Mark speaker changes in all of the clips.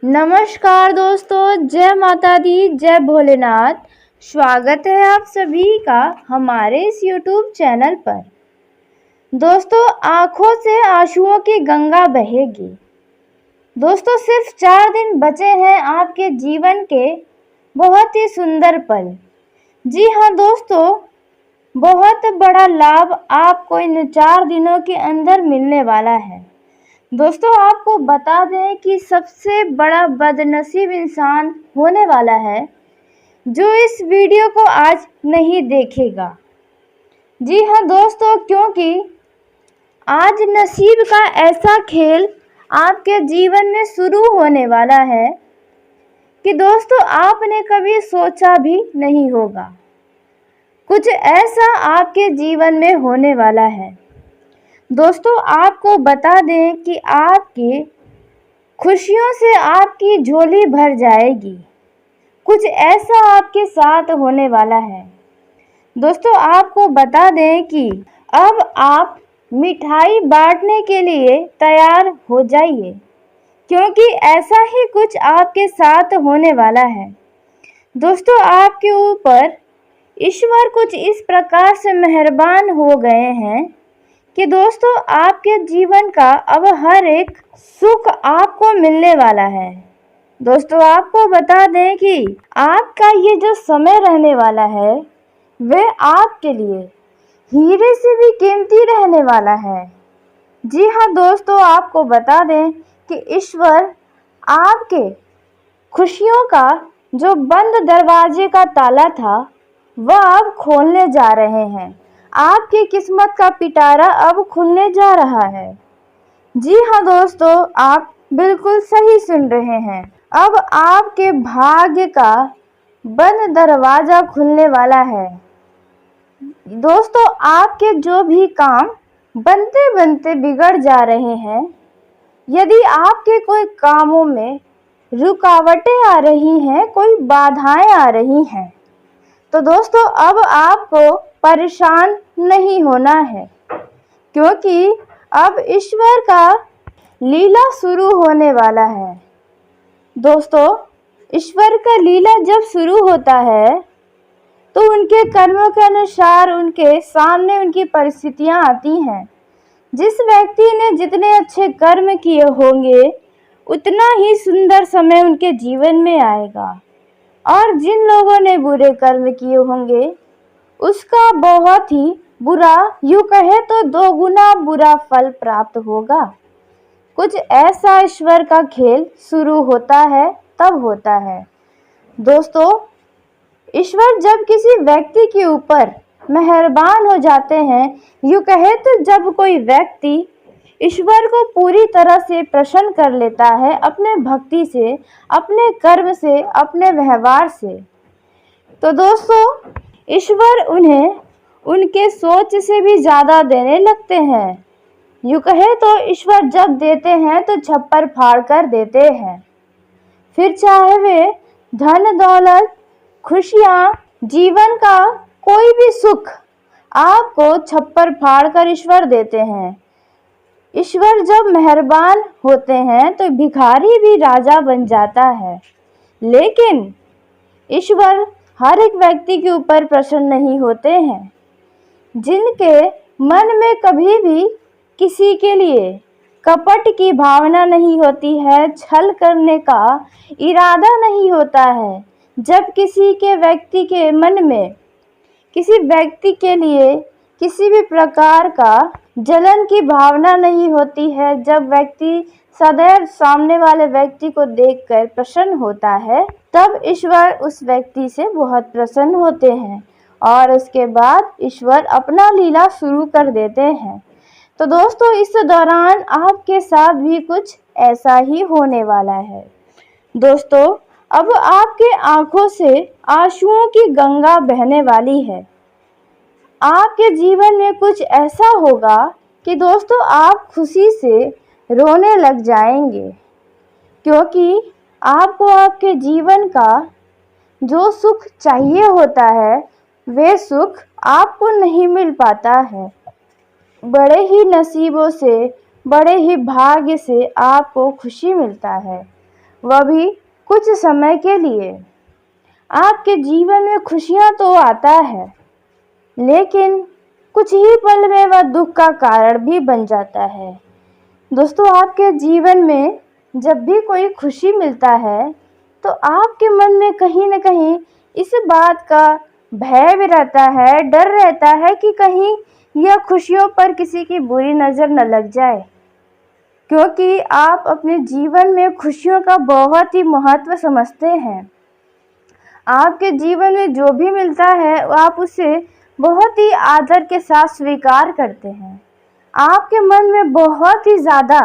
Speaker 1: नमस्कार दोस्तों, जय माता दी, जय भोलेनाथ। स्वागत है आप सभी का हमारे इस YouTube चैनल पर। दोस्तों, आंखों से आंसुओं की गंगा बहेगी। दोस्तों, सिर्फ 4 दिन बचे हैं आपके जीवन के बहुत ही सुंदर पल। जी हाँ दोस्तों, बहुत बड़ा लाभ आपको इन 4 दिनों के अंदर मिलने वाला है। दोस्तों, आपको बता दें कि सबसे बड़ा बदनसीब इंसान होने वाला है जो इस वीडियो को आज नहीं देखेगा। जी हाँ दोस्तों, क्योंकि आज नसीब का ऐसा खेल आपके जीवन में शुरू होने वाला है कि दोस्तों आपने कभी सोचा भी नहीं होगा। कुछ ऐसा आपके जीवन में होने वाला है। दोस्तों, आपको बता दें कि आपकी खुशियों से आपकी झोली भर जाएगी। कुछ ऐसा आपके साथ होने वाला है। दोस्तों, आपको बता दें कि अब आप मिठाई बांटने के लिए तैयार हो जाइए, क्योंकि ऐसा ही कुछ आपके साथ होने वाला है। दोस्तों, आपके ऊपर ईश्वर कुछ इस प्रकार से मेहरबान हो गए हैं कि दोस्तों आपके जीवन का अब हर एक सुख आपको मिलने वाला है। दोस्तों, आपको बता दें कि आपका ये जो समय रहने वाला है वह आपके लिए हीरे से भी कीमती रहने वाला है। जी हाँ दोस्तों, आपको बता दें कि ईश्वर आपके खुशियों का जो बंद दरवाजे का ताला था वह अब खोलने जा रहे हैं। आपकी किस्मत का पिटारा अब खुलने जा रहा है। जी हाँ दोस्तों, आप बिल्कुल सही सुन रहे हैं। अब आपके भाग्य का बंद दरवाजा खुलने वाला है। दोस्तों, आपके जो भी काम बनते बनते बिगड़ जा रहे हैं, यदि आपके कोई कामों में रुकावटें आ रही हैं, कोई बाधाएं आ रही हैं, तो दोस्तों अब आपको परेशान नहीं होना है, क्योंकि अब ईश्वर का लीला शुरू होने वाला है। दोस्तों, ईश्वर का लीला जब शुरू होता है तो उनके कर्मों के अनुसार उनके सामने उनकी परिस्थितियां आती हैं। जिस व्यक्ति ने जितने अच्छे कर्म किए होंगे उतना ही सुंदर समय उनके जीवन में आएगा, और जिन लोगों ने बुरे कर्म किए होंगे उसका बहुत ही बुरा, यूँ कहे तो 2 गुना बुरा फल प्राप्त होगा। कुछ ऐसा ईश्वर का खेल शुरू होता है तब होता है। दोस्तों, ईश्वर जब किसी व्यक्ति के ऊपर मेहरबान हो जाते हैं, यूँ कहे तो जब कोई व्यक्ति ईश्वर को पूरी तरह से प्रसन्न कर लेता है अपने भक्ति से, अपने कर्म से, अपने व्यवहार से, तो दोस्तों ईश्वर उन्हें उनके सोच से भी ज़्यादा देने लगते हैं। यूँ कहे तो ईश्वर जब देते हैं तो छप्पर फाड़ कर देते हैं। फिर चाहे वे धन दौलत, खुशियाँ, जीवन का कोई भी सुख आपको छप्पर फाड़ कर ईश्वर देते हैं। ईश्वर जब मेहरबान होते हैं तो भिखारी भी राजा बन जाता है। लेकिन ईश्वर हर एक व्यक्ति के ऊपर प्रसन्न नहीं होते हैं। जिनके मन में कभी भी किसी के लिए कपट की भावना नहीं होती है, छल करने का इरादा नहीं होता है, जब किसी के व्यक्ति के मन में किसी व्यक्ति के लिए किसी भी प्रकार का जलन की भावना नहीं होती है, जब व्यक्ति सदैव सामने वाले व्यक्ति को देखकर प्रसन्न होता है, तब ईश्वर उस व्यक्ति से बहुत प्रसन्न होते हैं और उसके बाद ईश्वर अपना लीला शुरू कर देते हैं। तो दोस्तों, इस दौरान आपके साथ भी कुछ ऐसा ही होने वाला है। दोस्तों, अब आपके आंखों से आंसुओं की गंगा बहने वाली है। आपके जीवन में कुछ ऐसा होगा कि दोस्तों आप खुशी से रोने लग जाएंगे, क्योंकि आपको आपके जीवन का जो सुख चाहिए होता है वे सुख आपको नहीं मिल पाता है। बड़े ही नसीबों से, बड़े ही भाग्य से आपको खुशी मिलता है। वह भी कुछ समय के लिए। आपके जीवन में खुशियाँ तो आता है, लेकिन कुछ ही पल में वह दुख का कारण भी बन जाता है। दोस्तों, आपके जीवन में जब भी कोई खुशी मिलता है तो आपके मन में कहीं न कहीं इस बात का भय भी रहता है, डर रहता है कि कहीं यह खुशियों पर किसी की बुरी नज़र न लग जाए, क्योंकि आप अपने जीवन में खुशियों का बहुत ही महत्व समझते हैं। आपके जीवन में जो भी मिलता है आप उसे बहुत ही आदर के साथ स्वीकार करते हैं। आपके मन में बहुत ही ज़्यादा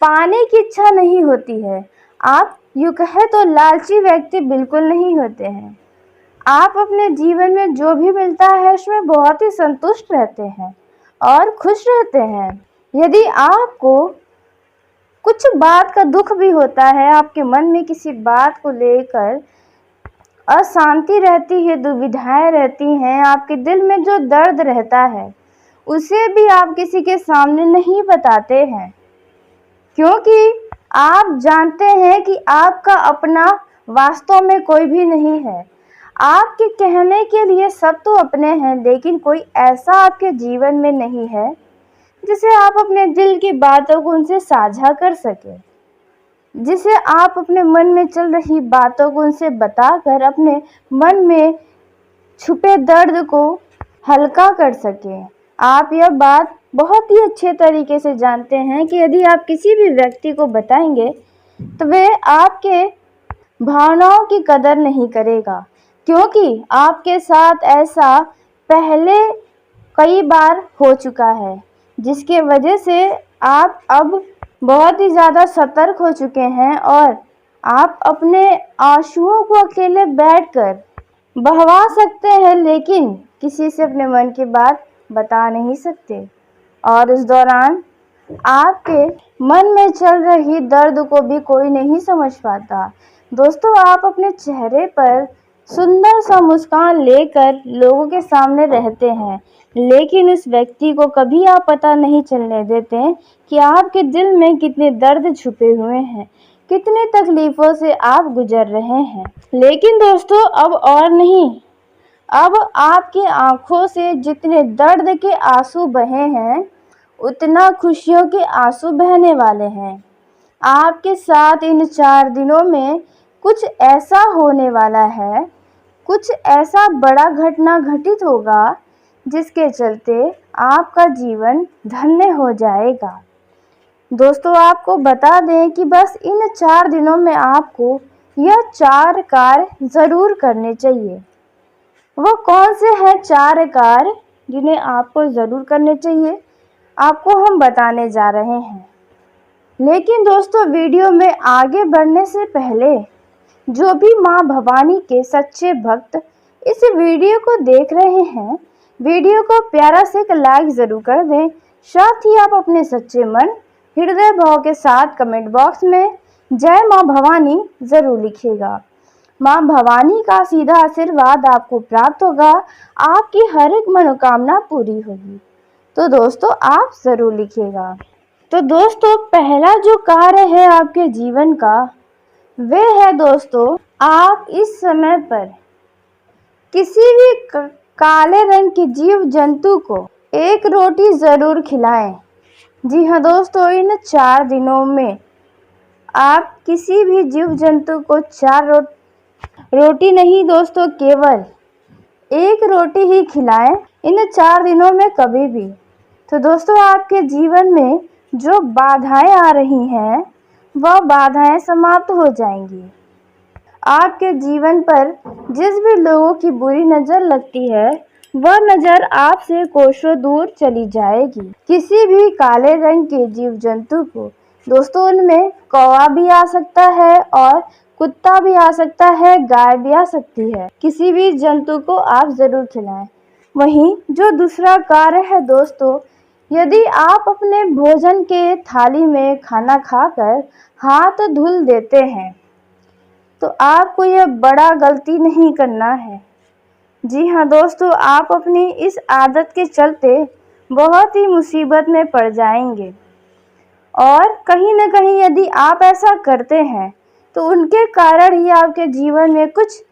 Speaker 1: पाने की इच्छा नहीं होती है। आप यूँ कहें तो लालची व्यक्ति बिल्कुल नहीं होते हैं। आप अपने जीवन में जो भी मिलता है उसमें बहुत ही संतुष्ट रहते हैं और खुश रहते हैं। यदि आपको कुछ बात का दुख भी होता है, आपके मन में किसी बात को लेकर अशांति रहती है, दुविधाएं रहती हैं, आपके दिल में जो दर्द रहता है उसे भी आप किसी के सामने नहीं बताते हैं, क्योंकि आप जानते हैं कि आपका अपना वास्तव में कोई भी नहीं है। आपके कहने के लिए सब तो अपने हैं, लेकिन कोई ऐसा आपके जीवन में नहीं है जिसे आप अपने दिल की बातों को उनसे साझा कर सकें, जिसे आप अपने मन में चल रही बातों को उनसे बताकर अपने मन में छुपे दर्द को हल्का कर सकें। आप यह बात बहुत ही अच्छे तरीके से जानते हैं कि यदि आप किसी भी व्यक्ति को बताएंगे तो वे आपके भावनाओं की कदर नहीं करेगा, क्योंकि आपके साथ ऐसा पहले कई बार हो चुका है, जिसके वजह से आप अब बहुत ही ज़्यादा सतर्क हो चुके हैं और आप अपने आंसुओं को अकेले बैठकर बहवा सकते हैं, लेकिन किसी से अपने मन की बात बता नहीं सकते। और उस दौरान आपके मन में चल रही दर्द को भी कोई नहीं समझ पाता। दोस्तों, आप अपने चेहरे पर सुंदर सा मुस्कान लेकर लोगों के सामने रहते हैं, लेकिन उस व्यक्ति को कभी आप पता नहीं चलने देते कि आपके दिल में कितने दर्द छुपे हुए हैं, कितने तकलीफ़ों से आप गुजर रहे हैं। लेकिन दोस्तों, अब और नहीं, अब आपकी आंखों से जितने दर्द के आंसू बहे हैं उतना खुशियों के आंसू बहने वाले हैं। आपके साथ इन 4 दिनों में कुछ ऐसा होने वाला है, कुछ ऐसा बड़ा घटना घटित होगा जिसके चलते आपका जीवन धन्य हो जाएगा। दोस्तों, आपको बता दें कि बस इन 4 दिनों में आपको यह 4 कार्य ज़रूर करने चाहिए। वो कौन से हैं 4 कार्य जिन्हें आपको ज़रूर करने चाहिए, आपको हम बताने जा रहे हैं। लेकिन दोस्तों, वीडियो में आगे बढ़ने से पहले जो भी माँ भवानी के सच्चे भक्त इस वीडियो को देख रहे हैं, वीडियो को प्यारा से एक लाइक ज़रूर कर दें। साथ ही आप अपने सच्चे मन हृदय भाव के साथ कमेंट बॉक्स में जय माँ भवानी ज़रूर लिखिएगा। माँ भवानी का सीधा आशीर्वाद आपको प्राप्त होगा, आपकी हर एक मनोकामना पूरी होगी। तो दोस्तों, आप ज़रूर लिखिएगा। तो दोस्तों, पहला जो कार्य है आपके जीवन का वे है दोस्तों, आप इस समय पर किसी भी काले रंग के जीव जंतु को एक रोटी ज़रूर खिलाएं। जी हाँ दोस्तों, इन 4 दिनों में आप किसी भी जीव जंतु को 4 रोटी नहीं दोस्तों, केवल 1 रोटी ही खिलाएं इन 4 दिनों में कभी भी। तो दोस्तों, आपके जीवन में जो बाधाएं आ रही हैं वह बाधाएं समाप्त हो जाएंगी। आपके जीवन पर जिस भी लोगों की बुरी नज़र लगती है वह नज़र आपसे कोसों दूर चली जाएगी। किसी भी काले रंग के जीव जंतु को दोस्तों, उनमें कौवा भी आ सकता है और कुत्ता भी आ सकता है, गाय भी आ सकती है। किसी भी जंतु को आप ज़रूर खिलाएं। वहीं जो दूसरा कार्य है दोस्तों, यदि आप अपने भोजन के थाली में खाना खाकर हाथ धुल देते हैं तो आपको यह बड़ा गलती नहीं करना है। जी हाँ दोस्तों, आप अपनी इस आदत के चलते बहुत ही मुसीबत में पड़ जाएंगे। और कहीं न कहीं यदि आप ऐसा करते हैं तो उनके कारण ही आपके जीवन में कुछ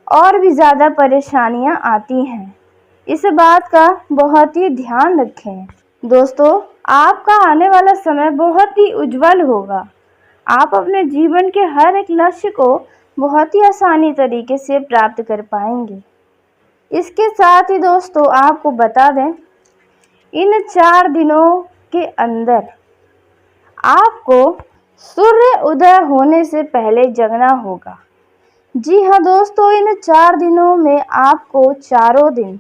Speaker 1: और भी ज़्यादा परेशानियां आती हैं। इस बात का बहुत ही ध्यान रखें। दोस्तों, आपका आने वाला समय बहुत ही उज्जवल होगा। आप अपने जीवन के हर एक लक्ष्य को बहुत ही आसानी तरीके से प्राप्त कर पाएंगे। इसके साथ ही दोस्तों, आपको बता दें, इन 4 दिनों के अंदर आपको सूर्य उदय होने से पहले जगना होगा। जी हाँ दोस्तों, इन 4 दिनों में आपको चारों दिन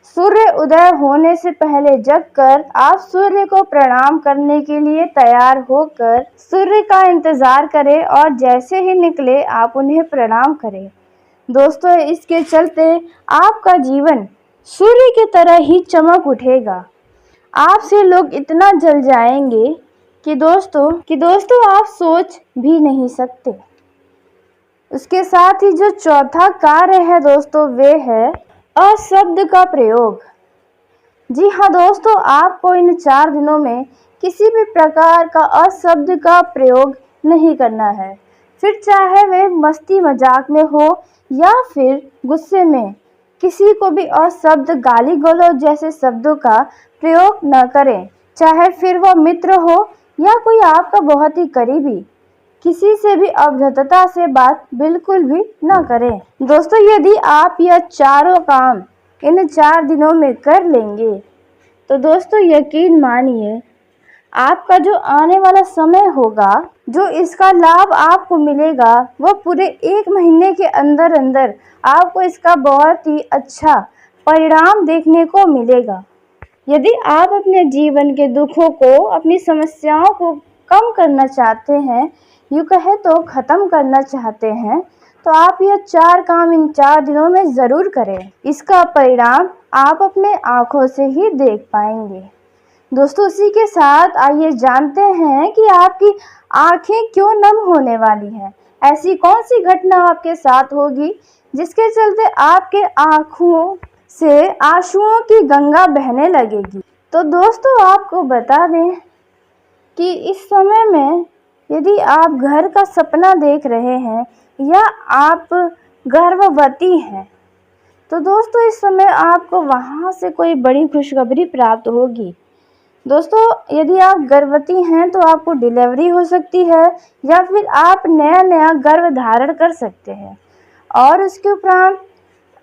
Speaker 1: सूर्य उदय होने से पहले जगकर आप सूर्य को प्रणाम करने के लिए तैयार होकर सूर्य का इंतजार करें और जैसे ही निकले आप उन्हें प्रणाम करें। दोस्तों, इसके चलते आपका जीवन सूर्य की तरह ही चमक उठेगा। आपसे लोग इतना जल जाएंगे कि दोस्तों आप सोच भी नहीं सकते। उसके साथ ही जो चौथा कार्य है दोस्तों, वे है अशब्द का प्रयोग। जी हाँ दोस्तों, आपको इन 4 दिनों में किसी भी प्रकार का अशब्द का प्रयोग नहीं करना है। फिर चाहे वे मस्ती मजाक में हो या फिर गुस्से में, किसी को भी अशब्द गाली गलौज जैसे शब्दों का प्रयोग न करें। चाहे फिर वह मित्र हो या कोई आपका बहुत ही करीबी, किसी से भी अभद्रता से बात बिल्कुल भी न करें। दोस्तों, यदि आप यह चारों काम इन 4 दिनों में कर लेंगे तो दोस्तों यकीन मानिए, आपका जो आने वाला समय होगा, जो इसका लाभ आपको मिलेगा, वह पूरे 1 महीने के अंदर अंदर आपको इसका बहुत ही अच्छा परिणाम देखने को मिलेगा। यदि आप अपने जीवन के दुखों को, अपनी समस्याओं को कम करना चाहते हैं, यूँ कहे तो ख़त्म करना चाहते हैं, तो आप यह 4 काम इन 4 दिनों में ज़रूर करें। इसका परिणाम आप अपने आँखों से ही देख पाएंगे। दोस्तों, उसी के साथ आइए जानते हैं कि आपकी आँखें क्यों नम होने वाली हैं। ऐसी कौन सी घटना आपके साथ होगी जिसके चलते आपके आँखों से आंसुओं की गंगा बहने लगेगी। तो दोस्तों, आपको बता दें कि इस समय में यदि आप घर का सपना देख रहे हैं या आप गर्भवती हैं, तो दोस्तों इस समय आपको वहाँ से कोई बड़ी खुशखबरी प्राप्त होगी। दोस्तों, यदि आप गर्भवती हैं तो आपको डिलीवरी हो सकती है या फिर आप नया गर्भ धारण कर सकते हैं। और उसके उपरांत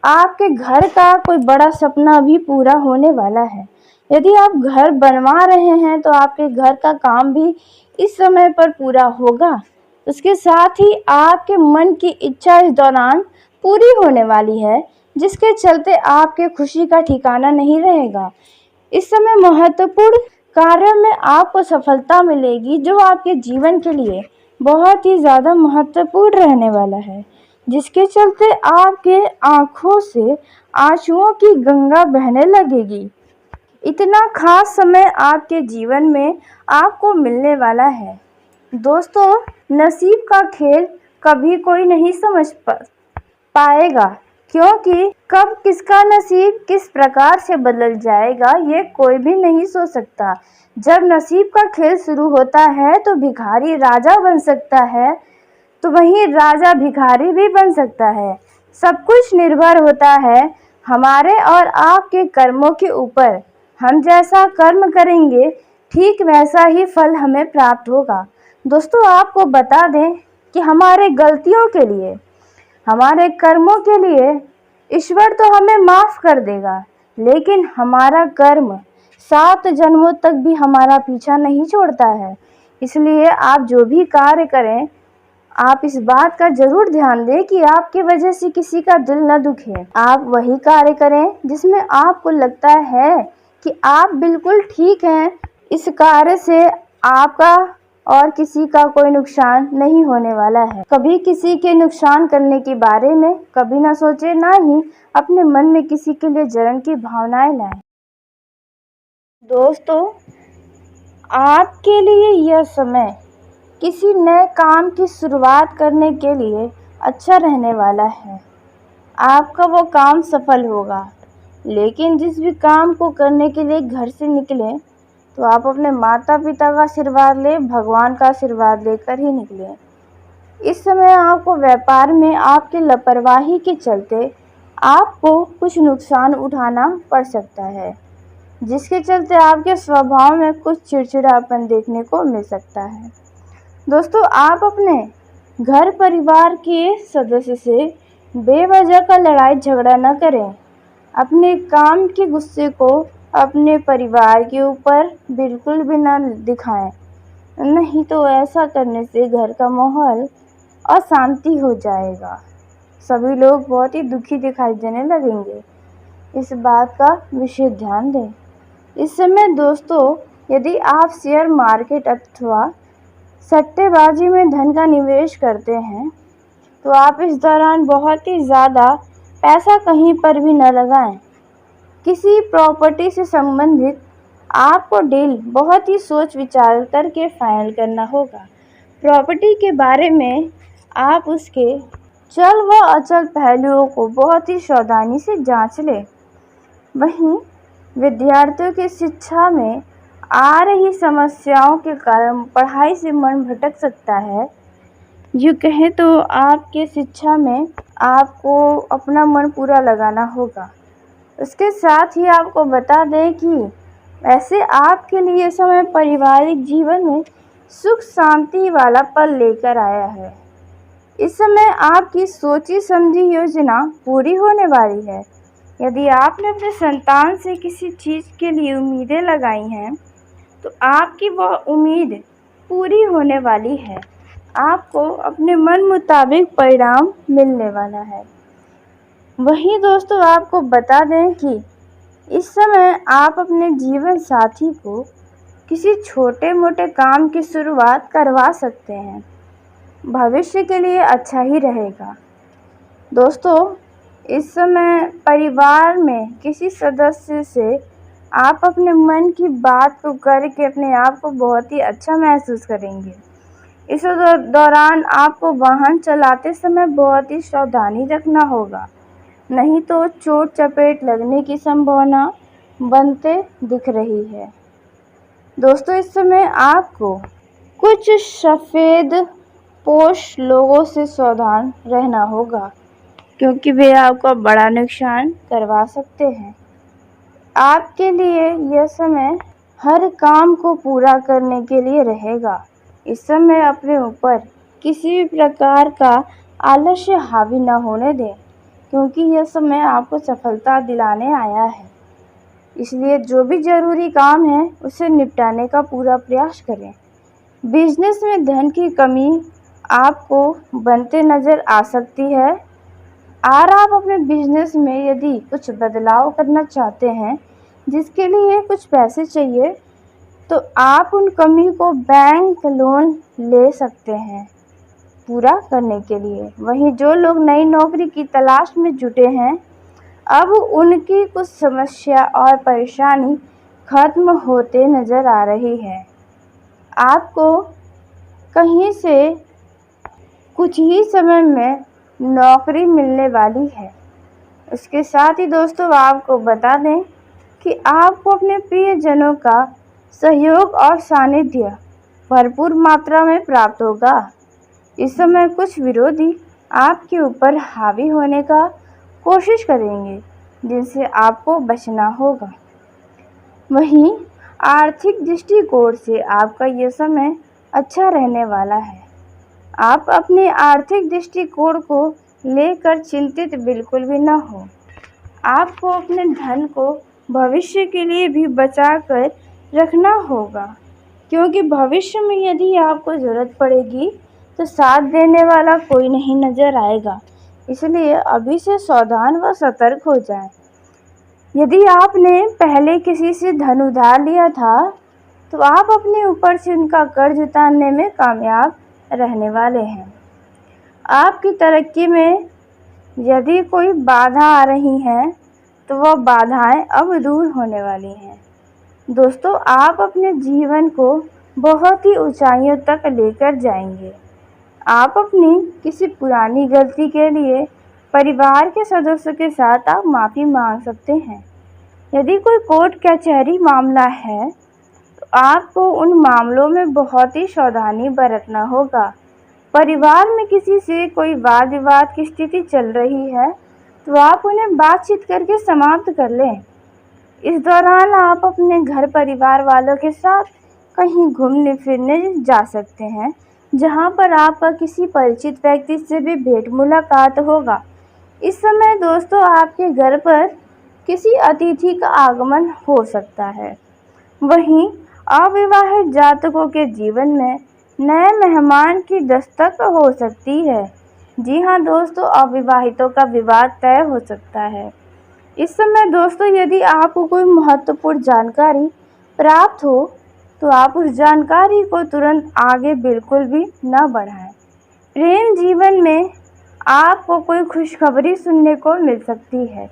Speaker 1: आपके घर का कोई बड़ा सपना भी पूरा होने वाला है। यदि आप घर बनवा रहे हैं तो आपके घर का काम भी इस समय पर पूरा होगा। उसके साथ ही आपके मन की इच्छा इस दौरान पूरी होने वाली है, जिसके चलते आपके खुशी का ठिकाना नहीं रहेगा। इस समय महत्वपूर्ण कार्य में आपको सफलता मिलेगी, जो आपके जीवन के लिए बहुत ही ज़्यादा महत्वपूर्ण रहने वाला है, जिसके चलते आपके आँखों से आंसुओं की गंगा बहने लगेगी। इतना खास समय आपके जीवन में आपको मिलने वाला है। दोस्तों, नसीब का खेल कभी कोई नहीं समझ पाएगा, क्योंकि कब किसका नसीब किस प्रकार से बदल जाएगा ये कोई भी नहीं सोच सकता। जब नसीब का खेल शुरू होता है तो भिखारी राजा बन सकता है, तो वहीं राजा भिखारी भी बन सकता है। सब कुछ निर्भर होता है हमारे और आपके कर्मों के ऊपर। हम जैसा कर्म करेंगे ठीक वैसा ही फल हमें प्राप्त होगा। दोस्तों, आपको बता दें कि हमारे गलतियों के लिए, हमारे कर्मों के लिए ईश्वर तो हमें माफ़ कर देगा, लेकिन हमारा कर्म 7 जन्मों तक भी हमारा पीछा नहीं छोड़ता है। इसलिए आप जो भी कार्य करें, आप इस बात का जरूर ध्यान दें कि आपकी वजह से किसी का दिल न दुखे। आप वही कार्य करें जिसमें आपको लगता है कि आप बिल्कुल ठीक हैं। इस कार्य से आपका और किसी का कोई नुकसान नहीं होने वाला है। कभी किसी के नुकसान करने के बारे में कभी ना सोचें, ना ही अपने मन में किसी के लिए जलन की भावनाएं लाएं। दोस्तों, आपके लिए यह समय किसी नए काम की शुरुआत करने के लिए अच्छा रहने वाला है। आपका वो काम सफल होगा, लेकिन जिस भी काम को करने के लिए घर से निकलें तो आप अपने माता पिता का आशीर्वाद लें, भगवान का आशीर्वाद लेकर ही निकलें। इस समय आपको व्यापार में आपकी लापरवाही के चलते आपको कुछ नुकसान उठाना पड़ सकता है, जिसके चलते आपके स्वभाव में कुछ चिड़चिड़ापन देखने को मिल सकता है। दोस्तों, आप अपने घर परिवार के सदस्य से बेवजह का लड़ाई झगड़ा न करें। अपने काम के गुस्से को अपने परिवार के ऊपर बिल्कुल भी न दिखाएं, नहीं तो ऐसा करने से घर का माहौल अशांति हो जाएगा। सभी लोग बहुत ही दुखी दिखाई देने लगेंगे। इस बात का विशेष ध्यान दें। इस समय दोस्तों, यदि आप शेयर मार्केट अथवा सट्टेबाजी में धन का निवेश करते हैं तो आप इस दौरान बहुत ही ज़्यादा पैसा कहीं पर भी न लगाएं। किसी प्रॉपर्टी से संबंधित आपको डील बहुत ही सोच विचार करके फाइनल करना होगा। प्रॉपर्टी के बारे में आप उसके चल व अचल पहलुओं को बहुत ही सावधानी से जांच लें। वहीं विद्यार्थियों की शिक्षा में आ रही समस्याओं के कारण पढ़ाई से मन भटक सकता है। यूँ कहें तो आपके शिक्षा में आपको अपना मन पूरा लगाना होगा। उसके साथ ही आपको बता दें कि ऐसे आपके लिए समय पारिवारिक जीवन में सुख शांति वाला पल लेकर आया है। इस समय आपकी सोची समझी योजना पूरी होने वाली है। यदि आपने अपने संतान से किसी चीज़ के लिए उम्मीदें लगाई हैं तो आपकी वह उम्मीद पूरी होने वाली है। आपको अपने मन मुताबिक परिणाम मिलने वाला है। वहीं दोस्तों, आपको बता दें कि इस समय आप अपने जीवन साथी को किसी छोटे मोटे काम की शुरुआत करवा सकते हैं। भविष्य के लिए अच्छा ही रहेगा। दोस्तों, इस समय परिवार में किसी सदस्य से आप अपने मन की बात को करके अपने आप को बहुत ही अच्छा महसूस करेंगे। इस दौरान आपको वाहन चलाते समय बहुत ही सावधानी रखना होगा, नहीं तो चोट चपेट लगने की संभावना बनते दिख रही है। दोस्तों, इस समय आपको कुछ सफ़ेद पोश लोगों से सावधान रहना होगा, क्योंकि वे आपको बड़ा नुकसान करवा सकते हैं। आपके लिए यह समय हर काम को पूरा करने के लिए रहेगा। इस समय अपने ऊपर किसी भी प्रकार का आलस्य हावी न होने दें, क्योंकि यह समय आपको सफलता दिलाने आया है। इसलिए जो भी ज़रूरी काम है उसे निपटाने का पूरा प्रयास करें। बिजनेस में धन की कमी आपको बनते नज़र आ सकती है। और आप अपने बिजनेस में यदि कुछ बदलाव करना चाहते हैं, जिसके लिए कुछ पैसे चाहिए, तो आप उन कमी को बैंक लोन ले सकते हैं पूरा करने के लिए। वहीं जो लोग नई नौकरी की तलाश में जुटे हैं, अब उनकी कुछ समस्या और परेशानी खत्म होते नज़र आ रही है। आपको कहीं से कुछ ही समय में नौकरी मिलने वाली है। इसके साथ ही दोस्तों, आपको बता दें कि आपको अपने प्रियजनों का सहयोग और सानिध्य भरपूर मात्रा में प्राप्त होगा। इस समय कुछ विरोधी आपके ऊपर हावी होने का कोशिश करेंगे, जिनसे आपको बचना होगा। वहीं आर्थिक दृष्टिकोण से आपका यह समय अच्छा रहने वाला है। आप अपने आर्थिक दृष्टिकोण को लेकर चिंतित बिल्कुल भी न हो। आपको अपने धन को भविष्य के लिए भी बचा कर रखना होगा, क्योंकि भविष्य में यदि आपको ज़रूरत पड़ेगी तो साथ देने वाला कोई नहीं नज़र आएगा। इसलिए अभी से सावधान व सतर्क हो जाएं। यदि आपने पहले किसी से धन उधार लिया था तो आप अपने ऊपर से उनका कर्ज उतारने में कामयाब रहने वाले हैं। आपकी तरक्की में यदि कोई बाधा आ रही है तो वह बाधाएं अब दूर होने वाली हैं। दोस्तों, आप अपने जीवन को बहुत ही ऊंचाइयों तक लेकर जाएंगे। आप अपनी किसी पुरानी गलती के लिए परिवार के सदस्यों के साथ आप माफ़ी मांग सकते हैं। यदि कोई कोर्ट कचहरी मामला है तो आपको उन मामलों में बहुत ही सावधानी बरतना होगा। परिवार में किसी से कोई वाद विवाद की स्थिति चल रही है तो आप उन्हें बातचीत करके समाप्त कर लें। इस दौरान आप अपने घर परिवार वालों के साथ कहीं घूमने फिरने जा सकते हैं, जहां पर आपका किसी परिचित व्यक्ति से भी भेंट मुलाकात होगा। इस समय दोस्तों आपके घर पर किसी अतिथि का आगमन हो सकता है। वहीं अविवाहित जातकों के जीवन में नए मेहमान की दस्तक हो सकती है। जी हाँ दोस्तों, अविवाहितों का विवाह तय हो सकता है। इस समय दोस्तों यदि आपको कोई महत्वपूर्ण जानकारी प्राप्त हो तो आप उस जानकारी को तुरंत आगे बिल्कुल भी न बढ़ाएं। प्रेम जीवन में आपको कोई खुशखबरी सुनने को मिल सकती है।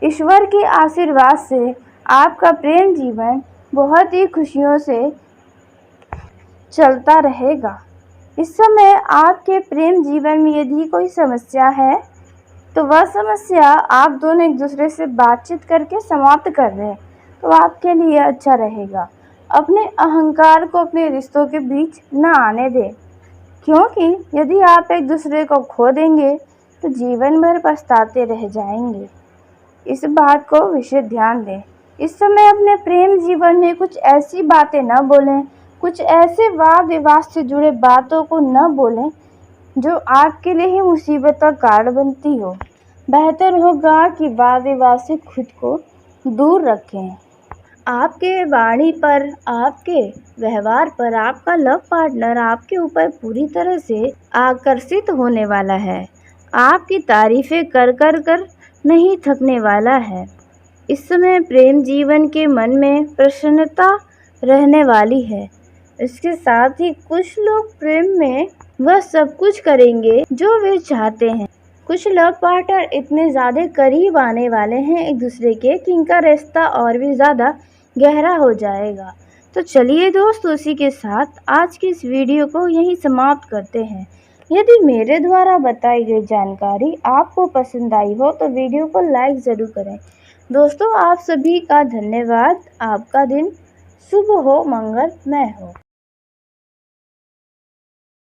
Speaker 1: ईश्वर के आशीर्वाद से आपका प्रेम जीवन बहुत ही खुशियों से चलता रहेगा। इस समय आपके प्रेम जीवन में यदि कोई समस्या है तो वह समस्या आप दोनों एक दूसरे से बातचीत करके समाप्त कर दें तो आपके लिए अच्छा रहेगा। अपने अहंकार को अपने रिश्तों के बीच न आने दें, क्योंकि यदि आप एक दूसरे को खो देंगे तो जीवन भर पछताते रह जाएंगे। इस बात को विशेष ध्यान दें। इस समय अपने प्रेम जीवन में कुछ ऐसी बातें न बोलें, कुछ ऐसे वाद विवाद से जुड़े बातों को न बोलें जो आपके लिए ही मुसीबत का कारण बनती हो। बेहतर होगा कि वाद विवाद से खुद को दूर रखें। आपके वाणी पर, आपके व्यवहार पर आपका लव पार्टनर आपके ऊपर पूरी तरह से आकर्षित होने वाला है। आपकी तारीफें कर नहीं थकने वाला है। इस समय प्रेम जीवन के मन में प्रसन्नता रहने वाली है। इसके साथ ही कुछ लोग प्रेम में वह सब कुछ करेंगे जो वे चाहते हैं। कुछ लव पार्टनर इतने ज़्यादा करीब आने वाले हैं एक दूसरे के कि इनका रिश्ता और भी ज़्यादा गहरा हो जाएगा। तो चलिए दोस्तों, उसी के साथ आज की इस वीडियो को यहीं समाप्त करते हैं। यदि मेरे द्वारा बताई गई जानकारी आपको पसंद आई हो तो वीडियो को लाइक ज़रूर करें। दोस्तों आप सभी का धन्यवाद। आपका दिन शुभ हो, मंगलमय हो।